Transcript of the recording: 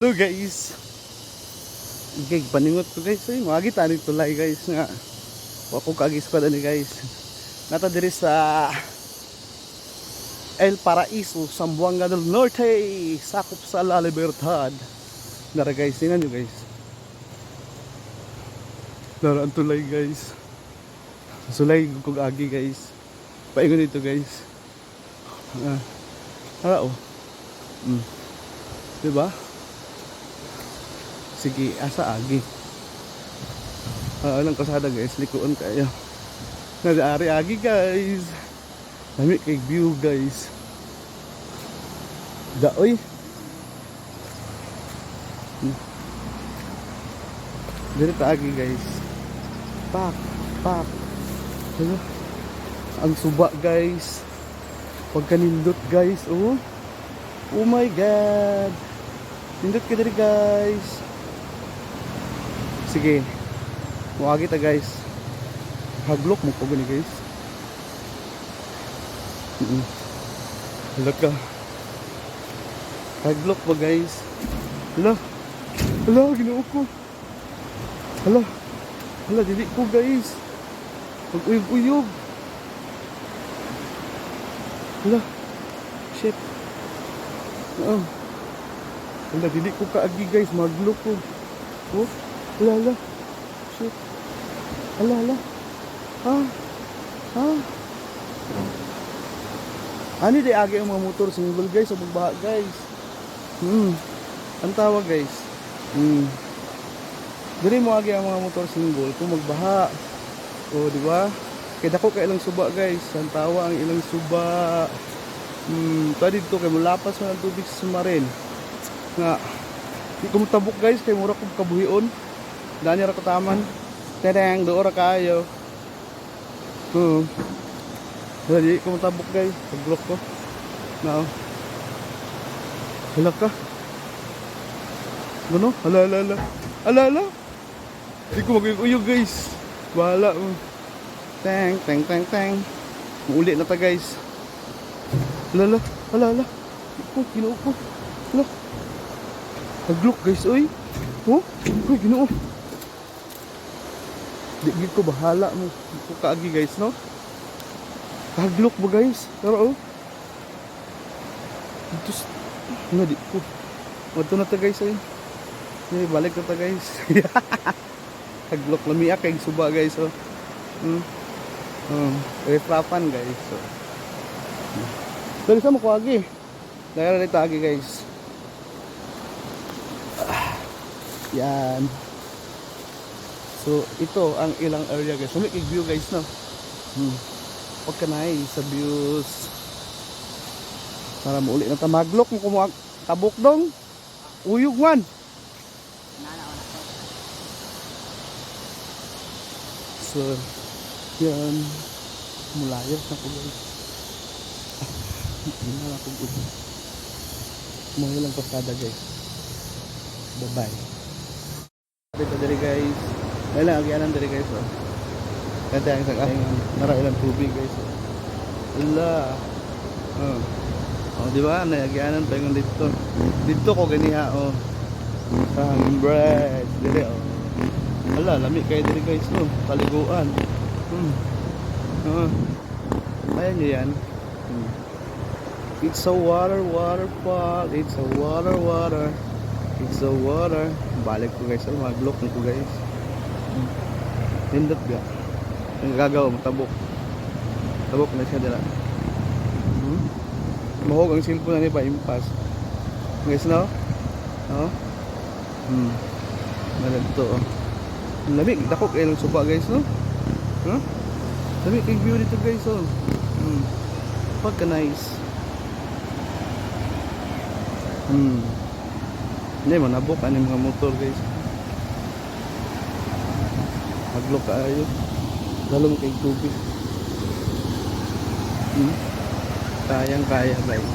Hello guys. Gig paningot ko guys. Ay, magi tani tulay guys nga. Wa ko kagis pa dani guys. Nata diri sa El Paraiso, Zamboanga del Norte, sakop sa La Libertad. Nara guys, tingnan nyo guys. Nara ang tulay guys. Sulay kog agi guys. Paingon dito guys. Oh. Diba? Sige, asa agi. Anong kasada guys, likuan kayo. Nag-aari agi guys. Dami kay view guys. Daoy. Dito ta agi guys. Pak. Ano? Ang suba guys. Pagkanindot guys, oh. Oh my god. Nindot ka diri guys. Sige. Muagi ta guys. Haglok mo po gani guys. Halak ka. Haglok ba guys? Hala. Ginoo ko. Hala, dili ko guys. Mag-uyog-uyog. Hala. Shit. Hala, dili ko kaagi guys. Maglok ko. Oh. Hala. Shit. Hala. Ano di agi ang mga motor single guys o magbaha guys. Ang tawag guys. Diri mo agi ang mga motor single kung magbaha. O di ba? Kay dako kay ilang suba guys. Ang tawa ang ilang suba. Tadi dito kay mulapas man ang tubig sa Sumarin. Nga di ko mutabok guys kay mura kong kabuhion. Dani ra kataman. Tereng do ora kayo. Jadi ko mutabok guys. Paglok ko. Now. Hala ka. Ano? Hala. Di ko mag-uyog guys. Bahala. Teng. Muuli na ta guys. Hala. Ginoo ko. Hala. Paglok guys, oy. Oh, ginoo. Di ko bahala mo. Ko kaagi guys, no? Paglok mo guys. Pero oh. Ito di ko. Ito na ta guys ay. Balik na ta guys. Paglok lamiak kay suba guys oh. Refrapan guys. So. Dali sa mo ko agi. Dahil dito agi guys. Yan. So ito ang ilang area guys. Sumik view guys no. Pagkanay sa views. Para mauli na ta maglok mo kumuha tabok dong. Uyog man. So yan. Mulayas na ko guys. Hindi na ako gusto. Mga ilang pasada guys. Bye bye. Dito dali guys. Ayun lang, agyanan dali guys oh. Kaya ang isang nara ilang tubig guys oh. Wala. Oh, di ba? Nagyanan pa yung dito. Dito ko ganiha oh. Sa hanging bread. Dili oh. Wala, lami kayo dali guys no. Paliguan. Ayan nyo yan. It's a waterfall. It's a water. It's a water. Balik ko guys. Maglok ko guys. Hindot ga. Ang gagawa mo, tabok. Tabok na siya dila. Mahog ang cellphone na niya pa, impas. Guys, no? No? Malagto, oh. Lamig, dako kayo ng suba, guys, no? Huh? Lamig, kay view dito, guys, oh. Pagka nice. Hindi, manabok, ano yung mga motor, guys. Maglok kayo. Lalong kay tubig. Kayang-kaya guys.